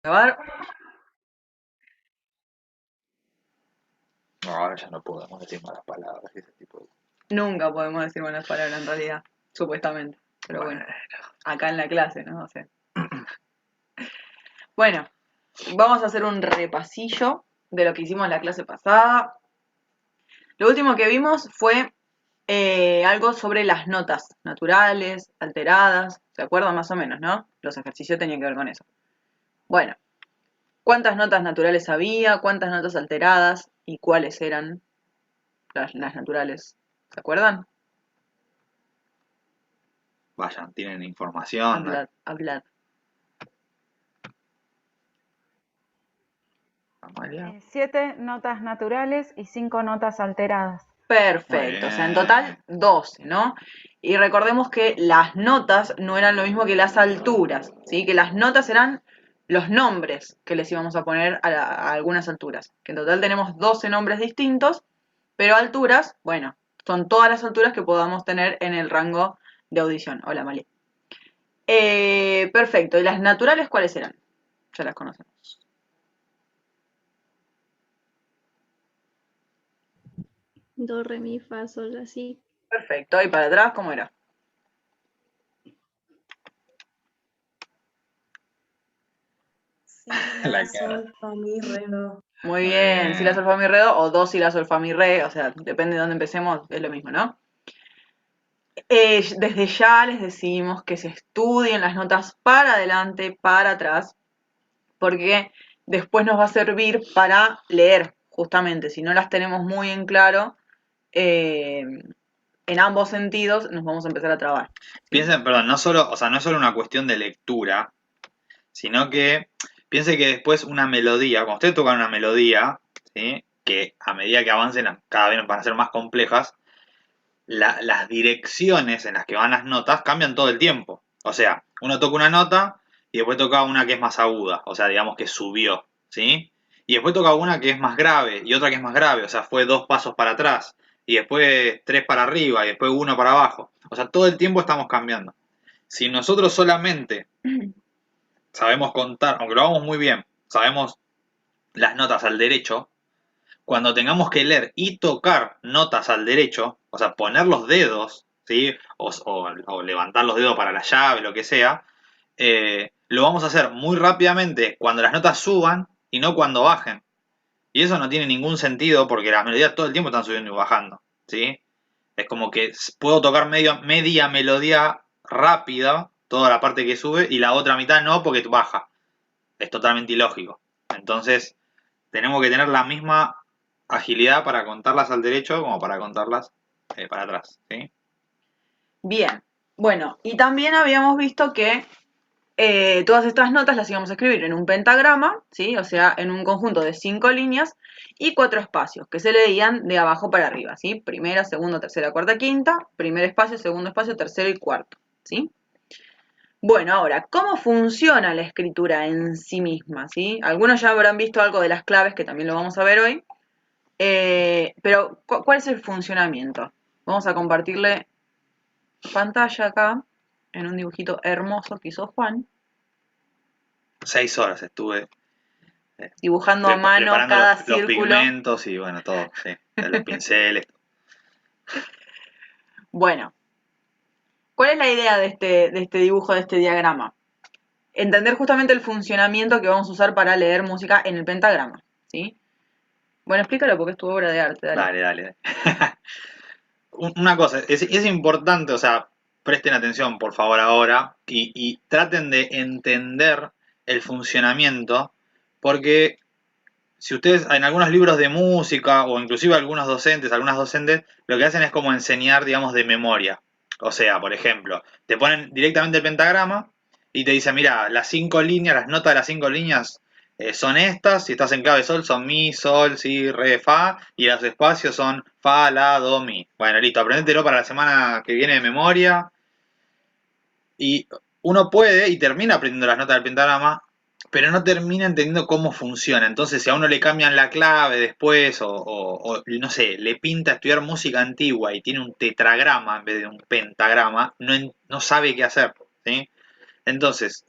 Grabar. No, ahora ya no podemos decir malas palabras y ese tipo de... Nunca podemos decir buenas palabras en realidad, supuestamente. Pero bueno, acá en la clase, ¿no? O sea. Bueno, vamos a hacer un repasillo de lo que hicimos en la clase pasada. Lo último que vimos fue algo sobre las notas naturales, alteradas. ¿Se acuerdan más o menos, no? Los ejercicios tenían que ver con eso. Bueno, ¿cuántas notas naturales había? ¿Cuántas notas alteradas? ¿Y cuáles eran las naturales? ¿Se acuerdan? Vayan, tienen información, ¿no? Hablad, hablad. Amalia. 7 notas naturales y 5 notas alteradas. Muy Perfecto, o sea, en total bien. 12, ¿no? Y recordemos que las notas no eran lo mismo que las alturas, ¿sí? Que las notas eran los nombres que les íbamos a poner a algunas alturas. Que en total tenemos 12 nombres distintos, pero alturas, bueno, son todas las alturas que podamos tener en el rango de audición. Hola, Mali. Perfecto, ¿y las naturales cuáles eran? Ya las conocemos. Do, re, mi, fa, sol, la, si. Perfecto, ¿y para atrás cómo era? Si, La la, cara. sol, fa, mi, re, do. Muy Muy bien, si la bien. sol fa mi re do o do si la sol fa mi re, o sea, depende de dónde empecemos, es lo mismo, ¿no? Desde ya les decimos que se estudien las notas para adelante, para atrás, porque después nos va a servir para leer, justamente, si no las tenemos muy en claro, en ambos sentidos nos vamos a empezar a trabar. ¿Sí? Piensen, perdón, no solo, o sea, no es solo una cuestión de lectura, sino que piense que después una melodía, cuando ustedes tocan una melodía, ¿sí? Que a medida que avancen cada vez van a ser más complejas, las direcciones en las que van las notas cambian todo el tiempo. O sea, uno toca una nota y después toca una que es más aguda, o sea, digamos que subió, ¿sí? Y después toca una que es más grave y otra que es más grave, o sea, fue 2 pasos para atrás y después 3 para arriba y después 1 para abajo. O sea, todo el tiempo estamos cambiando. Si nosotros solamente sabemos contar, aunque lo hagamos muy bien, sabemos las notas al derecho, cuando tengamos que leer y tocar notas al derecho, o sea, poner los dedos, ¿sí? O levantar los dedos para la llave, lo que sea, lo vamos a hacer muy rápidamente cuando las notas suban y no cuando bajen. Y eso no tiene ningún sentido porque las melodías todo el tiempo están subiendo y bajando, ¿sí? Es como que puedo tocar media melodía rápida, toda la parte que sube, y la otra mitad no porque baja. Es totalmente ilógico. Entonces, tenemos que tener la misma agilidad para contarlas al derecho como para contarlas para atrás, ¿sí? Bien, bueno, y también habíamos visto que todas estas notas las íbamos a escribir en un pentagrama, ¿sí? O sea, en un conjunto de 5 líneas y 4 espacios, que se leían de abajo para arriba, ¿sí? Primera, segunda, tercera, cuarta, quinta, primer espacio, segundo espacio, tercero y cuarto, ¿sí? Bueno, ahora, ¿cómo funciona la escritura en sí misma, ¿sí? Algunos ya habrán visto algo de las claves, que también lo vamos a ver hoy, pero ¿cuál es el funcionamiento? Vamos a compartirle pantalla acá, en un dibujito hermoso que hizo Juan, 6 horas estuve dibujando a mano preparando cada los círculo. pigmentos y bueno, todo, sí, los pinceles. Bueno, ¿cuál es la idea de este dibujo, de este diagrama? Entender justamente el funcionamiento que vamos a usar para leer música en el pentagrama, ¿sí? Bueno, explícalo porque es tu obra de arte, dale. Dale, dale. Una cosa, es importante, o sea, presten atención por favor ahora y traten de entender el funcionamiento porque si ustedes en algunos libros de música o inclusive algunas docentes, lo que hacen es como enseñar, digamos, de memoria. O sea, por ejemplo, te ponen directamente el pentagrama y te dicen, mira, las 5 líneas, las notas de las 5 líneas son estas, si estás en clave sol son mi, sol, si, re, fa, y los espacios son fa, la, do, mi. Bueno, listo, aprendetelo para la semana que viene de memoria. Y uno puede y termina aprendiendo las notas del pentagrama, pero no termina entendiendo cómo funciona. Entonces, si a uno le cambian la clave después, o no sé, le pinta estudiar música antigua y tiene un tetragrama en vez de un pentagrama, no sabe qué hacer, ¿sí? Entonces,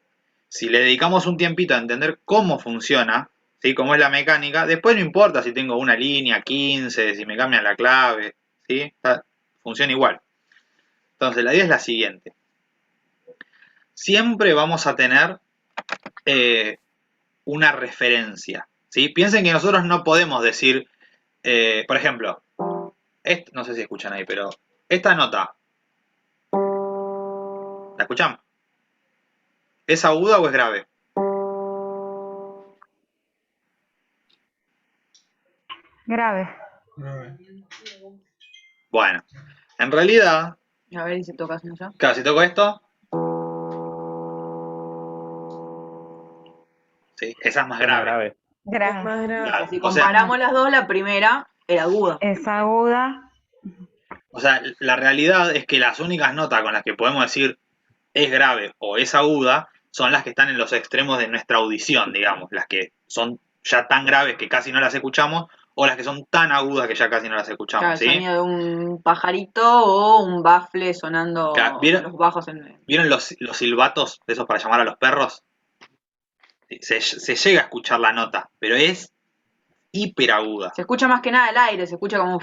si le dedicamos un tiempito a entender cómo funciona, ¿sí? Cómo es la mecánica, después no importa si tengo una línea, 15, si me cambian la clave, ¿sí? Funciona igual. Entonces, la idea es la siguiente. Siempre vamos a tener una referencia, ¿sí? Piensen que nosotros no podemos decir, por ejemplo, no sé si escuchan ahí, pero esta nota, ¿la escuchan? ¿Es aguda o es grave? Grave. Bueno, en realidad, A ver, ¿y si tocas uno ya? claro, si toco esto, ¿sí? Esa es más Suena grave. grave. Es Grave. más grave. Claro, Si o sea, comparamos las dos, la primera era aguda. Es aguda. la realidad es que las únicas notas con las que podemos decir es grave o es aguda son las que están en los extremos de nuestra audición, digamos, las que son ya tan graves que casi no las escuchamos o las que son tan agudas que ya casi no las Claro, escuchamos, el ¿sí? sonido de un pajarito o un bafle sonando Claro, los bajos en... ¿vieron los silbatos de esos para llamar a los perros? Se llega a escuchar la nota, pero es hiper aguda. Se escucha más que nada el aire, se escucha como...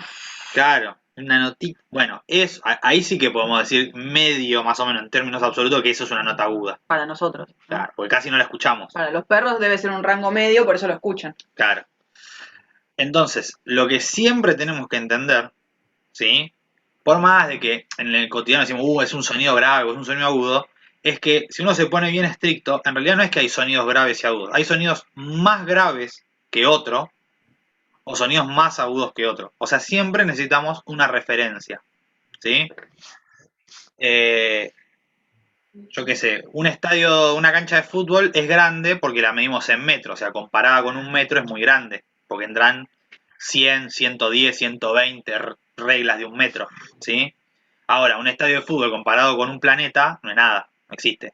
Claro, una notita. Bueno, ahí sí que podemos decir medio, más o menos, en términos absolutos, que eso es una nota aguda. para nosotros, ¿no? Claro, porque casi no la escuchamos. Para los perros debe ser un rango medio, por eso lo escuchan. Claro. Entonces, lo que siempre tenemos que entender, ¿sí? Por más de que en el cotidiano decimos, es un sonido grave o es un sonido agudo, es que si uno se pone bien estricto, en realidad no es que hay sonidos graves y agudos, hay sonidos más graves que otro o sonidos más agudos que otro. O sea, siempre necesitamos una referencia, ¿sí? Yo qué sé, un estadio, una cancha de fútbol es grande porque la medimos en metros, o sea, comparada con un metro es muy grande, porque tendrán 100, 110, 120 reglas de un metro, ¿sí? Ahora, un estadio de fútbol comparado con un planeta no es nada, no existe,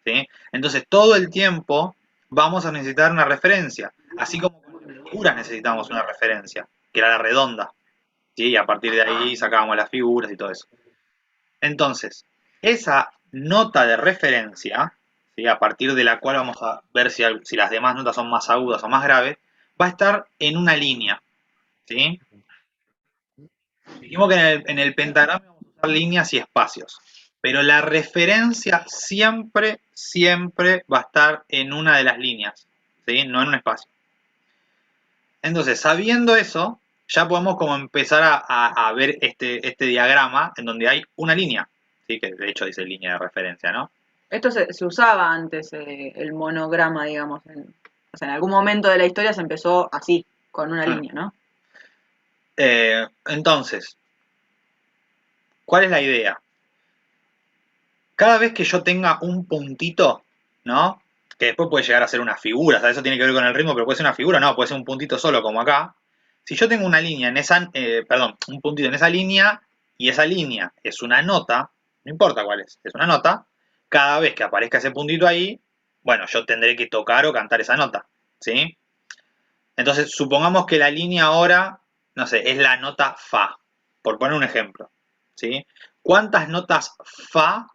¿sí? Entonces, todo el tiempo vamos a necesitar una referencia, así como con las figuras necesitamos una referencia, que era la redonda, ¿sí? Y a partir de ahí sacábamos las figuras y todo eso. Entonces, esa nota de referencia, ¿sí? A partir de la cual vamos a ver si las demás notas son más agudas o más graves, va a estar en una línea, ¿sí? Dijimos que en el pentagrama vamos a usar líneas y espacios, pero la referencia siempre, siempre va a estar en una de las líneas, ¿sí? No en un espacio. Entonces, sabiendo eso, ya podemos como empezar a ver este diagrama en donde hay una línea, ¿sí? Que de hecho dice línea de referencia, ¿no? Esto se usaba antes, el monograma, digamos. O sea, en algún momento de la historia se empezó así, con una línea, ¿no? Entonces, ¿cuál es la idea? Cada vez que yo tenga un puntito, ¿no? Que después puede llegar a ser una figura, o sea, eso tiene que ver con el ritmo, pero puede ser una figura, no, puede ser un puntito solo como acá. Si yo tengo una línea en esa, un puntito en esa línea, y esa línea es una nota, no importa cuál es una nota, cada vez que aparezca ese puntito ahí, bueno, yo tendré que tocar o cantar esa nota, ¿sí? Entonces, supongamos que la línea ahora, no sé, es la nota Fa, por poner un ejemplo, ¿sí? ¿Cuántas notas Fa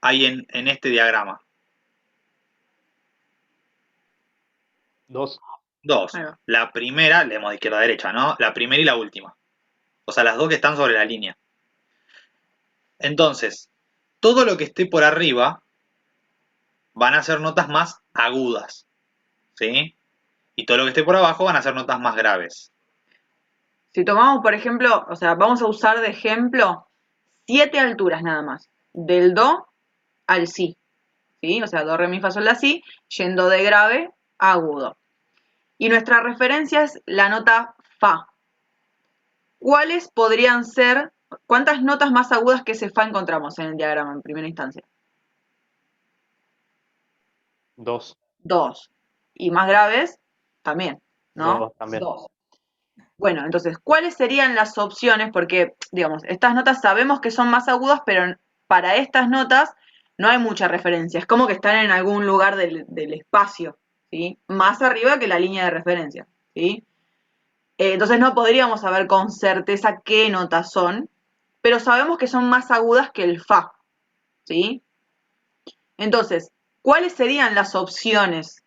hay en este diagrama? 2. Dos. Ahí va. La primera, leemos de izquierda a derecha, ¿no? La primera y la última. O sea, las dos que están sobre la línea. Entonces, todo lo que esté por arriba van a ser notas más agudas, ¿sí? Y todo lo que esté por abajo van a ser notas más graves. Si tomamos, por ejemplo, o sea, vamos a usar de ejemplo 7 alturas nada más. Del do al si. ¿Sí? O sea, do, re, mi, fa, sol, la, si, yendo de grave a agudo. Y nuestra referencia es la nota fa. ¿Cuáles podrían ser, cuántas notas más agudas que ese fa encontramos en el diagrama en primera instancia? 2. 2. Y más graves, también, ¿no? 2 también. 2. Bueno, entonces, ¿cuáles serían las opciones? Porque, digamos, estas notas sabemos que son más agudas, pero para estas notas no hay mucha referencia. Es como que están en algún lugar del espacio, ¿sí? Más arriba que la línea de referencia, ¿sí? Entonces no podríamos saber con certeza qué notas son, pero sabemos que son más agudas que el fa, ¿sí? Entonces, ¿cuáles serían las opciones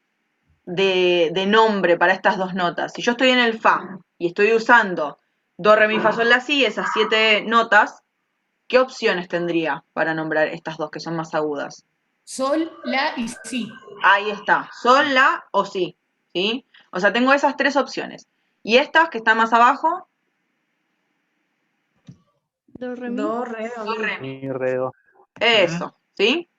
de nombre para estas dos notas? Si yo estoy en el Fa y estoy usando Do, Re, Mi, Fa, Sol, La, Si, esas 7 notas, ¿qué opciones tendría para nombrar estas dos que son más agudas? Sol, La y Si. Ahí está, Sol, La o Si, ¿sí? O sea, tengo esas 3 opciones. Y estas que están más abajo, Do, re, mi. Do, re, do, Do, mi. Re, Mi. Mi, re, do. Eso, ¿sí?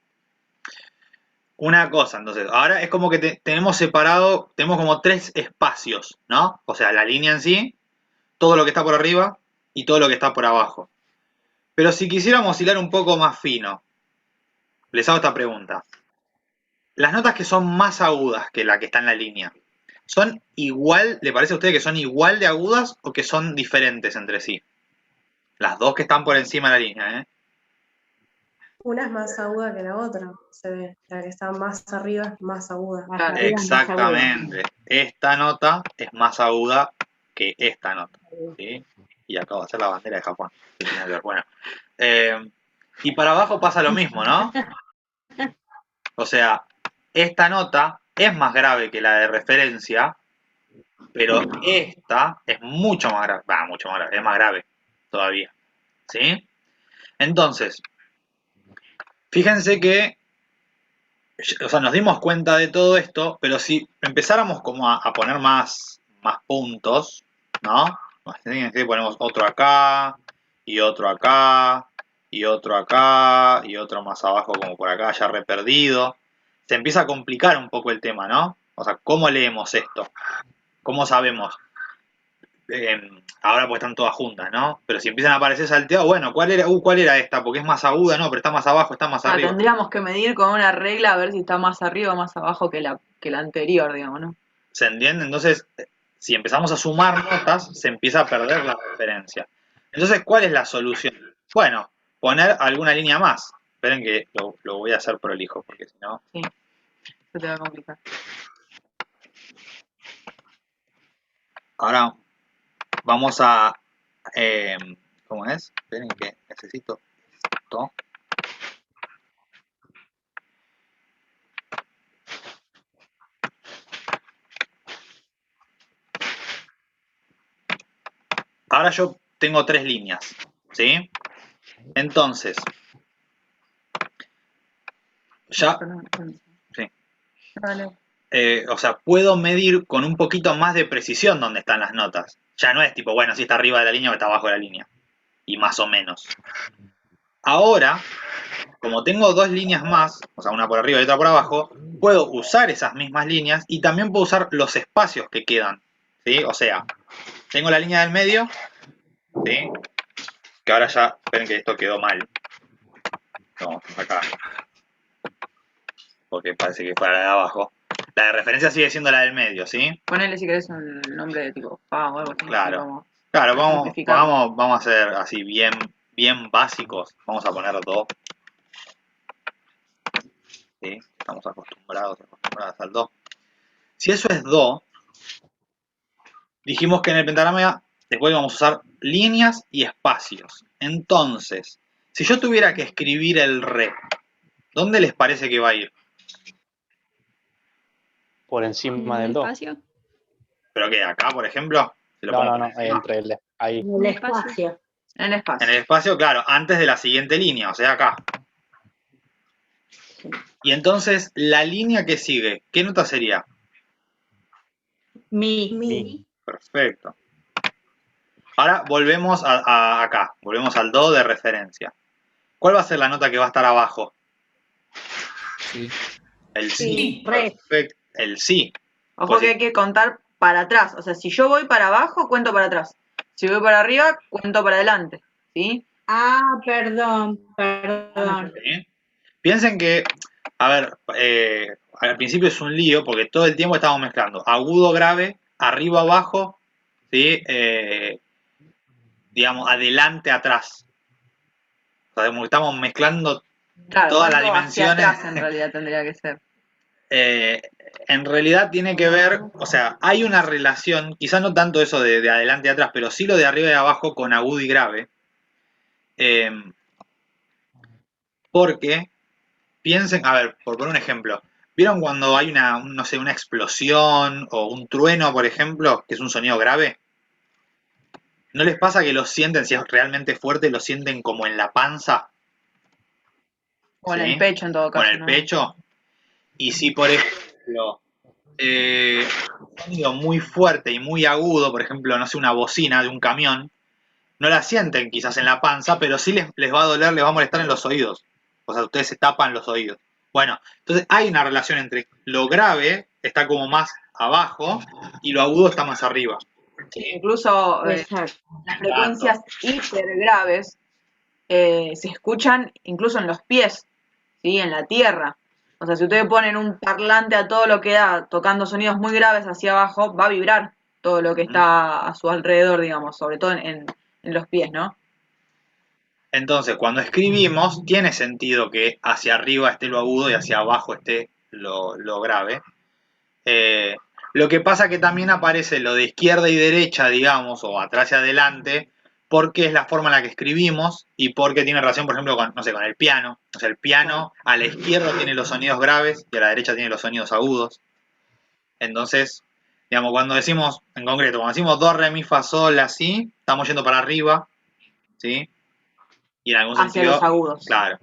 Una cosa, entonces, ahora es como que tenemos separado, tenemos como 3 espacios, ¿no? O sea, la línea en sí, todo lo que está por arriba y todo lo que está por abajo. Pero si quisiéramos hilar un poco más fino, les hago esta pregunta. Las notas que son más agudas que la que está en la línea, ¿son igual, le parece a usted que son igual de agudas o que son diferentes entre sí? Las dos que están por encima de la línea, ¿eh? Una es más aguda que la otra, se ve. La que está más arriba es más aguda. Más Claro. arriba, más aguda. Exactamente. Esta nota es más aguda que esta nota, ¿sí? Y acá va a ser la bandera de Japón. ¿Qué tiene que ver? Bueno. Y para abajo pasa lo mismo, ¿no? O sea, esta nota es más grave que la de referencia, pero esta es mucho más grave. Va, mucho más grave, es más grave todavía, ¿sí? Entonces, fíjense que, o sea, nos dimos cuenta de todo esto, pero si empezáramos como a poner más puntos, ¿no? Fíjense, ponemos otro acá, y otro acá, y otro acá, y otro más abajo como por acá, ya re perdido. Se empieza a complicar un poco el tema, ¿no? O sea, ¿cómo leemos esto? ¿Cómo sabemos? Ahora pues están todas juntas, ¿no? Pero si empiezan a aparecer salteados, bueno, ¿cuál era esta? Porque es más aguda, no, pero está más abajo, está más arriba. Tendríamos que medir con una regla a ver si está más arriba o más abajo que la anterior, digamos, ¿no? ¿Se entiende? Entonces, si empezamos a sumar notas, se empieza a perder la referencia. Entonces, ¿cuál es la solución? Bueno, poner alguna línea más. Esperen que lo voy a hacer prolijo, porque si no... Sí, se te va a complicar. Ahora vamos a... ¿cómo es? Esperen que necesito esto. Ahora yo tengo 3 líneas, ¿sí? Entonces, ya... Sí. Vale. O sea, puedo medir con un poquito más de precisión dónde están las notas. Ya no es tipo, bueno, si está arriba de la línea o está abajo de la línea. Y más o menos. Ahora, como tengo 2 líneas más, o sea, una por arriba y otra por abajo, puedo usar esas mismas líneas y también puedo usar los espacios que quedan, ¿sí? O sea, tengo la línea del medio, ¿sí? Que ahora ya, esperen que esto quedó mal. No, acá. Porque parece que fuera la de abajo. La de referencia sigue siendo la del medio, ¿sí? Ponele si querés un nombre de tipo Fa o algo así. Claro. Como Claro, simplificarlo. vamos a ser así bien básicos. Vamos a poner do. ¿Sí? Estamos acostumbradas al do. Si eso es do, dijimos que en el pentagrama después vamos a usar líneas y espacios. Entonces, si yo tuviera que escribir el re, ¿dónde les parece que va a ir? Por ¿En encima el del do. espacio? ¿Pero qué? ¿Acá, por ejemplo? ¿Se lo No, pongo no, por no, encima? entre el, ahí. En el espacio. En el espacio. En el espacio, claro, antes de la siguiente línea, o sea, acá. Y entonces, la línea que sigue, ¿qué nota sería? Mi. Mi. Perfecto. Ahora volvemos a acá, volvemos al do de referencia. ¿Cuál va a ser la nota que va a estar abajo? Sí. El Sí. si. Re. Perfecto. El si. Ojo Pues que sí. hay que contar para atrás. O sea, si yo voy para abajo, cuento para atrás. Si voy para arriba, cuento para adelante. ¿Sí? Ah, perdón. ¿Sí? Piensen que, a ver, al principio es un lío porque todo el tiempo estamos mezclando agudo, grave, arriba, abajo, ¿sí? Digamos, adelante, atrás. O sea, como que estamos mezclando Claro, todas las cuento hacia dimensiones. atrás en realidad tendría que ser. En realidad tiene que ver, o sea, hay una relación, quizás no tanto eso de adelante y atrás, pero sí lo de arriba y abajo con agudo y grave. Porque, piensen, a ver, por poner un ejemplo, ¿Vieron cuando hay no sé, una explosión o un trueno, por ejemplo, que es un sonido grave? ¿No les pasa que lo sienten, si es realmente fuerte, lo sienten como en la panza? O en ¿Sí? el pecho en todo Con caso, el ¿no? pecho. Y si, por ejemplo, un sonido muy fuerte y muy agudo, por ejemplo, no sé, una bocina de un camión, no la sienten quizás en la panza, pero sí les va a doler, les va a molestar en los oídos. O sea, ustedes se tapan los oídos. Bueno, entonces hay una relación entre lo grave está como más abajo y lo agudo está más arriba. ¿Sí? Incluso Exacto. las frecuencias hipergraves se escuchan incluso en los pies, ¿sí? En la tierra. O sea, si ustedes ponen un parlante a todo lo que da, tocando sonidos muy graves hacia abajo, va a vibrar todo lo que está a su alrededor, digamos, sobre todo en los pies, ¿no? Entonces, cuando escribimos, tiene sentido que hacia arriba esté lo agudo y hacia abajo esté lo grave. Lo que pasa que también aparece lo de izquierda y derecha, digamos, o atrás y adelante, porque es la forma en la que escribimos y porque tiene relación, por ejemplo, con, no sé, con el piano. O sea, el piano a la izquierda tiene los sonidos graves y a la derecha tiene los sonidos agudos. Entonces, digamos, cuando decimos, en concreto, cuando decimos do, re, mi, fa, sol, así, estamos yendo para arriba, ¿sí? Y en algún Hacia sentido, los agudos. claro.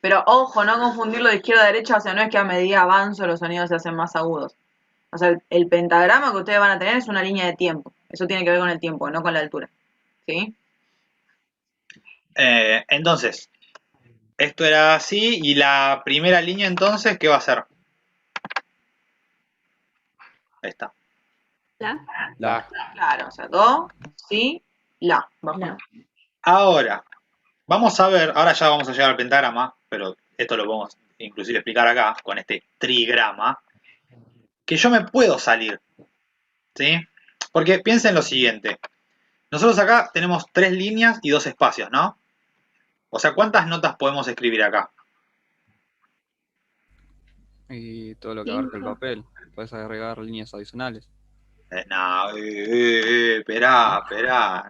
Pero ojo, no confundirlo de izquierda a derecha, o sea, no es que a medida avanzo los sonidos se hacen más agudos. O sea, el pentagrama que ustedes van a tener es una línea de tiempo. Eso tiene que ver con el tiempo, no con la altura. ¿Sí? Entonces, esto era así, y la primera línea entonces, ¿qué va a ser? Ahí está. La. La. Claro, o sea, do, si, la. Bajo. La. Ahora, vamos a ver, ahora ya vamos a llegar al pentagrama, pero esto lo podemos inclusive explicar acá, con este trigrama, que yo me puedo salir, ¿sí? Porque piensen lo siguiente, nosotros acá tenemos 3 líneas y 2 espacios, ¿no? O sea, ¿cuántas notas podemos escribir acá? Y todo lo que abarca el 5. papel. Puedes agregar líneas adicionales. No, esperá,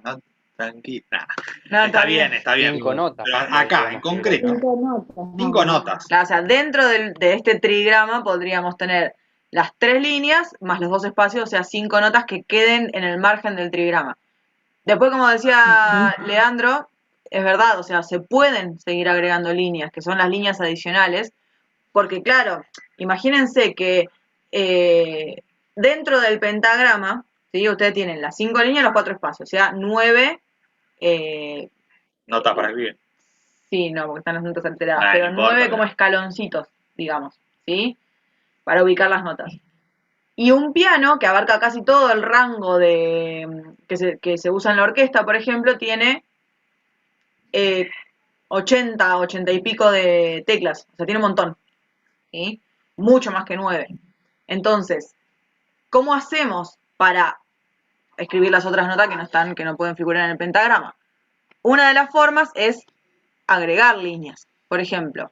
no, tranquilo. No, Está bien, está bien. 5 notas. Pero acá, en podemos escribir concreto, acá. 5 notas. 5 notas. Claro, o sea, dentro de este trigrama podríamos tener las 3 líneas más los 2 espacios, o sea, 5 notas que queden en el margen del trigrama. Después, como decía Leandro, es verdad, o sea, se pueden seguir agregando líneas, que son las líneas adicionales, porque claro, imagínense que dentro del pentagrama, ¿sí? Ustedes tienen las 5 líneas y los 4 espacios, o sea, 9, Notas para escribir. sí, no, porque están las notas alteradas, Ah, pero no importa, 9 como pero- escaloncitos, digamos, ¿sí? Para ubicar las notas. Y un piano, que abarca casi todo el rango que se usa en la orquesta, por ejemplo, tiene 80, 80 y pico de teclas, o sea, tiene un montón, ¿sí? Mucho más que 9. Entonces, ¿cómo hacemos para escribir las otras notas que no están, que no pueden figurar en el pentagrama? Una de las formas es agregar líneas. Por ejemplo,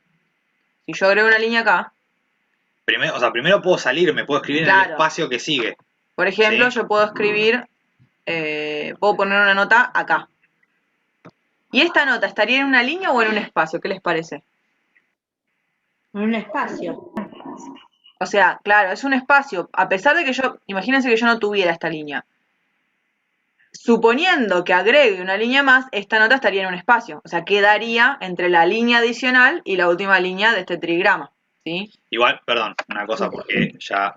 si yo agrego una línea acá, Primero puedo salir, me puedo escribir en el claro, espacio que sigue. por ejemplo, ¿Sí? yo puedo escribir, puedo poner una nota acá. ¿Y esta nota estaría en una línea o en un espacio? ¿Qué les parece? En un espacio. O sea, claro, es un espacio. A pesar de que imagínense que yo no tuviera esta línea. Suponiendo que agregue una línea más, esta nota estaría en un espacio. O sea, quedaría entre la línea adicional y la última línea de este trigrama. ¿Sí? Igual, perdón, una cosa porque ya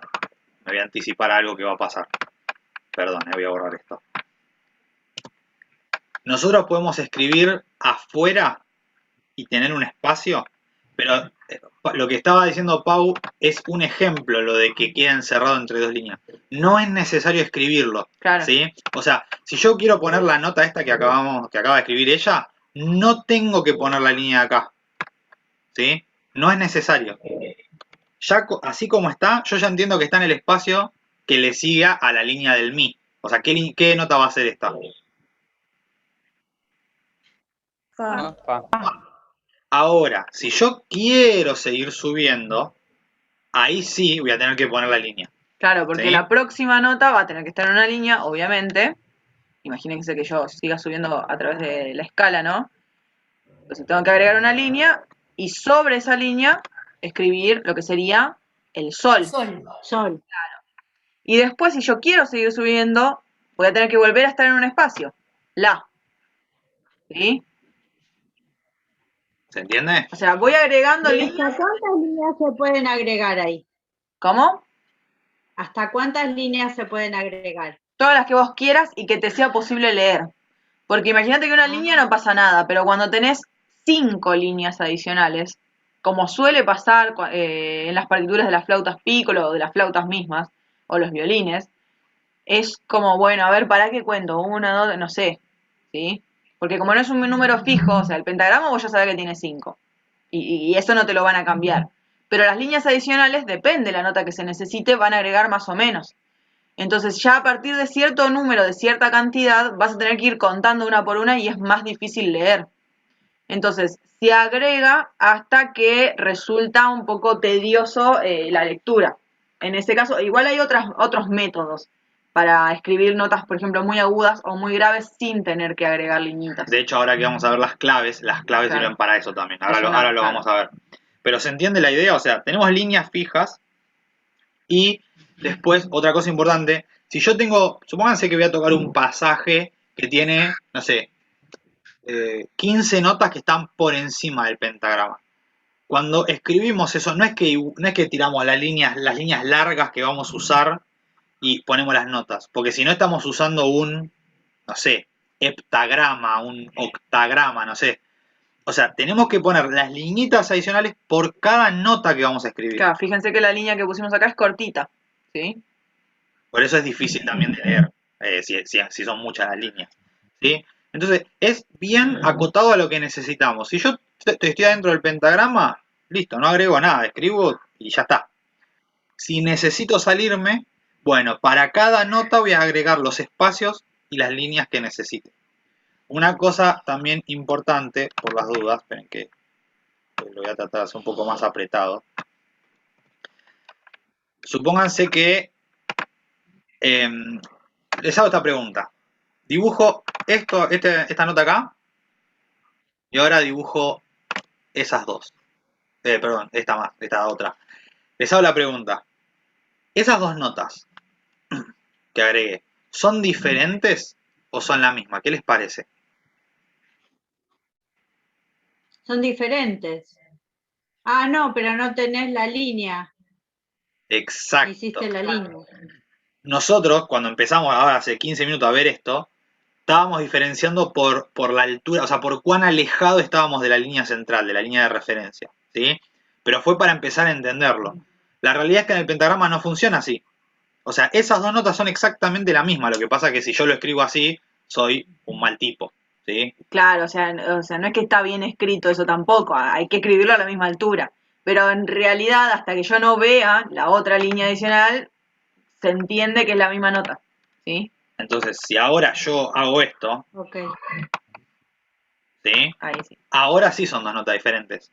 me voy a anticipar a algo que va a pasar. Perdón, voy a borrar esto. Nosotros podemos escribir afuera y tener un espacio, pero lo que estaba diciendo Pau es un ejemplo, lo de que queda encerrado entre 2 líneas. No es necesario escribirlo, Claro. ¿sí? O sea, si yo quiero poner la nota esta que acaba de escribir ella, no tengo que poner la línea de acá, ¿sí? No es necesario. Ya así como está, yo ya entiendo que está en el espacio que le siga a la línea del mi. O sea, ¿qué nota va a ser esta? Fa. Fa. Ahora, si yo quiero seguir subiendo, ahí sí voy a tener que poner la línea. Claro, porque ¿Sí? la próxima nota va a tener que estar en una línea, obviamente. Imagínense que yo siga subiendo a través de la escala, ¿no? Entonces tengo que agregar una línea y sobre esa línea escribir lo que sería el sol. Sol. Sol. Y después, si yo quiero seguir subiendo, voy a tener que volver a estar en un espacio. La. ¿Sí? ¿Se entiende? O sea, voy agregando ¿Y líneas. hasta cuántas líneas se pueden agregar ahí? ¿Cómo? ¿Hasta cuántas líneas se pueden agregar? Todas las que vos quieras y que te sea posible leer. Porque imagínate que una línea no pasa nada, pero cuando tenés 5 líneas adicionales, como suele pasar en las partituras de las flautas piccolo o de las flautas mismas, o los violines, es como, bueno, a ver, ¿para qué cuento? Una, dos, no sé, ¿sí? Porque como no es un número fijo, o sea, el pentagrama vos ya sabés que tiene 5, y eso no te lo van a cambiar. Pero las líneas adicionales, depende de la nota que se necesite, van a agregar más o menos. Entonces ya a partir de cierto número, de cierta cantidad, vas a tener que ir contando una por una y es más difícil leer. Entonces se agrega hasta que resulta un poco tedioso la lectura. En ese caso, igual hay otros métodos para escribir notas, por ejemplo, muy agudas o muy graves sin tener que agregar liñitas. De hecho, ahora que vamos a ver las claves Claro. sirven para eso también. Ahora Es lo, una- ahora lo claro. vamos a ver. Pero ¿se entiende la idea? O sea, tenemos líneas fijas y después, otra cosa importante, si yo tengo, supónganse que voy a tocar un pasaje que tiene, no sé, 15 notas que están por encima del pentagrama. Cuando escribimos eso, no es que tiramos las líneas largas que vamos a usar y ponemos las notas, porque si no estamos usando un, no sé, heptagrama, un octagrama, no sé. O sea, tenemos que poner las liñitas adicionales por cada nota que vamos a escribir. Claro, fíjense que la línea que pusimos acá es cortita, ¿sí? Por eso es difícil también de leer, si son muchas las líneas, ¿sí? Entonces, es bien acotado a lo que necesitamos. Si yo estoy adentro del pentagrama, listo, no agrego nada, escribo y ya está. Si necesito salirme, bueno, para cada nota voy a agregar los espacios y las líneas que necesite. Una cosa también importante, por las dudas, esperen que lo voy a tratar de hacer un poco más apretado. Supónganse que les hago esta pregunta. Dibujo esta nota acá y ahora dibujo esas dos. Perdón, esta otra. Les hago la pregunta. ¿Esas dos notas que agregué son diferentes o son la misma? ¿Qué les parece? Son diferentes. Ah, no, pero no tenés la línea. Exacto. Hiciste la línea. Nosotros, cuando empezamos ahora hace 15 minutos a ver esto, estábamos diferenciando por la altura, o sea, por cuán alejado estábamos de la línea central, de la línea de referencia, ¿sí? Pero fue para empezar a entenderlo. La realidad es que en el pentagrama no funciona así. O sea, esas dos notas son exactamente la misma, lo que pasa es que si yo lo escribo así, soy un mal tipo, ¿sí? Claro, o sea, no es que está bien escrito eso tampoco, hay que escribirlo a la misma altura. Pero en realidad, hasta que yo no vea la otra línea adicional, se entiende que es la misma nota, ¿sí? Entonces, si ahora yo hago esto, Ok. ¿sí? Ahí sí. Ahora sí son dos notas diferentes,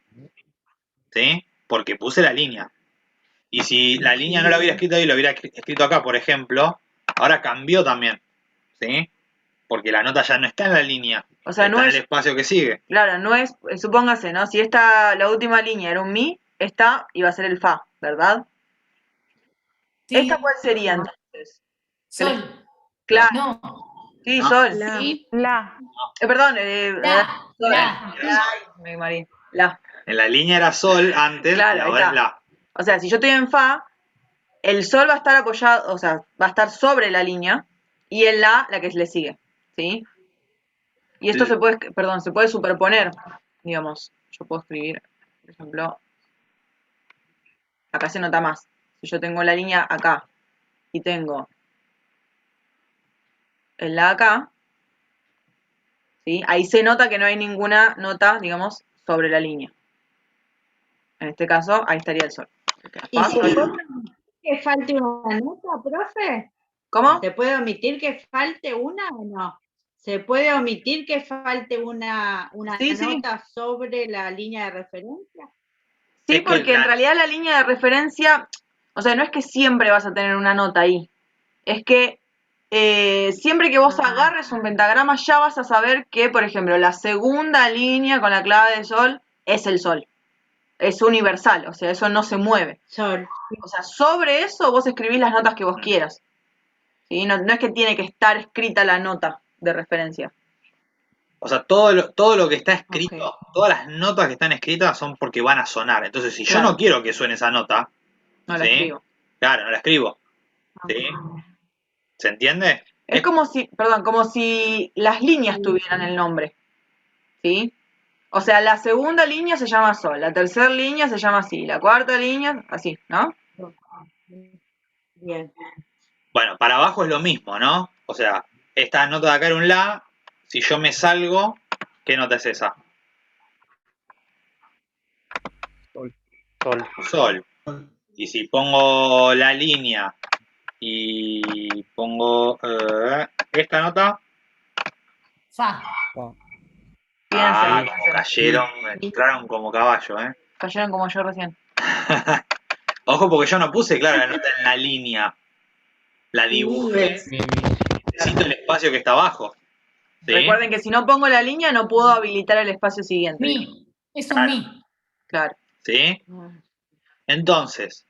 ¿sí? Porque puse la línea. Y si la línea no la hubiera escrito ahí, lo hubiera escrito acá, por ejemplo, ahora cambió también, ¿sí? Porque la nota ya no está en la línea, O sea, está no en es, el espacio que sigue. claro, no es, supóngase, ¿no? Si la última línea era un mi, esta iba a ser el fa, ¿verdad? Sí. ¿Esta cuál sería entonces? Sol. Claro, No. sí, No. sol. La. Sí, la. Perdón, sol. La. Ay, me marí. La. En la línea era sol antes Claro, y ahí ahora es está. la. O sea, si yo estoy en fa, el sol va a estar apoyado, o sea, va a estar sobre la línea y el la que le sigue, ¿sí? Y esto se puede superponer, digamos. Yo puedo escribir, por ejemplo, acá se nota más. Si yo tengo la línea acá y tengo el la acá, ¿sí? Ahí se nota que no hay ninguna nota, digamos, sobre la línea. En este caso, ahí estaría el sol. ¿Y se puede omitir que falte una nota, profe? ¿Cómo? ¿Se puede omitir que falte una o no? ¿Se puede omitir que falte una Sí, sí. nota sobre la línea de referencia? Sí, Es que porque en realidad la línea de referencia, o sea, no es que siempre vas a tener una nota ahí. Es que siempre que vos agarres un pentagrama ya vas a saber que, por ejemplo, la segunda línea con la clave de sol es el sol. es universal, o sea, eso no se mueve. Sol. O sea, sobre eso vos escribís las notas que vos quieras. ¿Sí? No, no es que tiene que estar escrita la nota de referencia. O sea, todo lo que está escrito, todas las notas que están escritas son porque van a sonar. Entonces, si yo Claro. no quiero que suene esa nota, No la ¿sí? escribo. Claro, no la escribo. ¿Sí? ¿Se entiende? Es como si, perdón, como si las líneas tuvieran el nombre. ¿Sí? O sea, la segunda línea se llama sol, la tercera línea se llama así, la cuarta línea, así, ¿no? Bien. Bueno, para abajo es lo mismo, ¿no? O sea, esta nota de acá era un la. Si yo me salgo, ¿qué nota es esa? Sol. Sol. Y si pongo la línea y pongo esta nota, Fa. Piensen, cayeron, entraron como caballo, ¿eh? cayeron como yo recién. Ojo porque yo no puse, claro, la nota en la línea. La dibujé. Necesito el espacio que está abajo. ¿Sí? Recuerden que si no pongo la línea no puedo habilitar el espacio siguiente. Mi. Es un Claro. mi. Claro. ¿Sí? Entonces,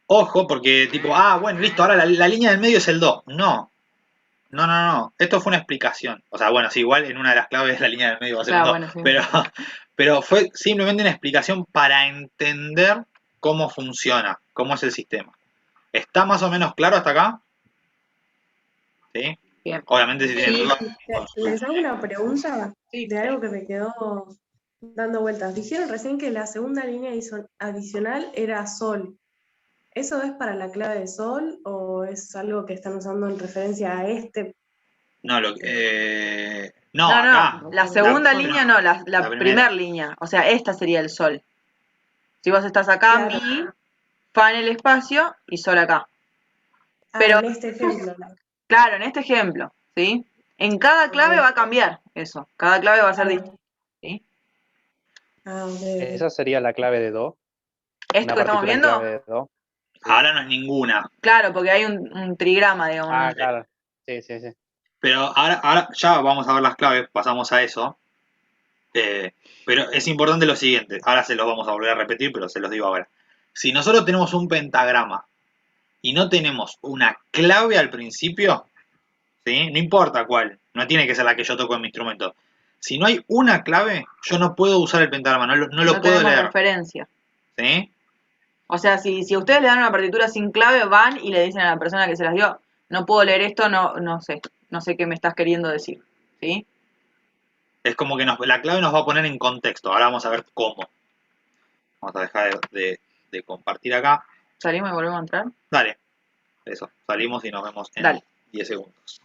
ojo porque tipo, bueno, listo, ahora la línea del medio es el do. No. No. Esto fue una explicación. O sea, bueno, sí, igual en una de las claves la línea del medio va a ser Claro, un do. bueno, sí. Pero fue simplemente una explicación para entender cómo funciona, cómo es el sistema. ¿Está más o menos claro hasta acá? ¿Sí? Bien. Obviamente si tienen Sí. dudas. Les hago una pregunta Sí. de algo que me quedó dando vueltas. Dijeron recién que la segunda línea adicional era sol. ¿Eso es para la clave de sol o es algo que están usando en referencia a este? No, no, No, acá. la segunda La- línea no, la la primera línea. O sea, esta sería el sol. Si vos estás acá, Claro. mi, fa en el espacio y sol acá. Ah, Pero- en este ejemplo. Claro, en este ejemplo, ¿sí? En cada clave va a cambiar eso. Cada clave va a ser distinta. ¿Sí? Ah, ok. Esa sería la clave de do. ¿Esto Una que estamos partitura en viendo? clave de do. Ahora no es ninguna. Claro, porque hay un trigrama, digamos. ¿no? Claro. Sí. Pero ahora ya vamos a ver las claves, pasamos a eso. Pero es importante lo siguiente. Ahora se los vamos a volver a repetir, pero se los digo ahora. Si nosotros tenemos un pentagrama y no tenemos una clave al principio, ¿sí? No importa cuál, no tiene que ser la que yo toco en mi instrumento. Si no hay una clave, yo no puedo usar el pentagrama, no lo puedo tenemos leer. referencia. ¿Sí? O sea, si ustedes le dan una partitura sin clave, van y le dicen a la persona que se las dio, no puedo leer esto, no sé qué me estás queriendo decir. ¿Sí? Es como que la clave nos va a poner en contexto. Ahora vamos a ver cómo. Vamos a dejar de compartir acá. ¿Salimos y volvemos a entrar? Dale. Eso. Salimos y nos vemos en Dale. 10 segundos.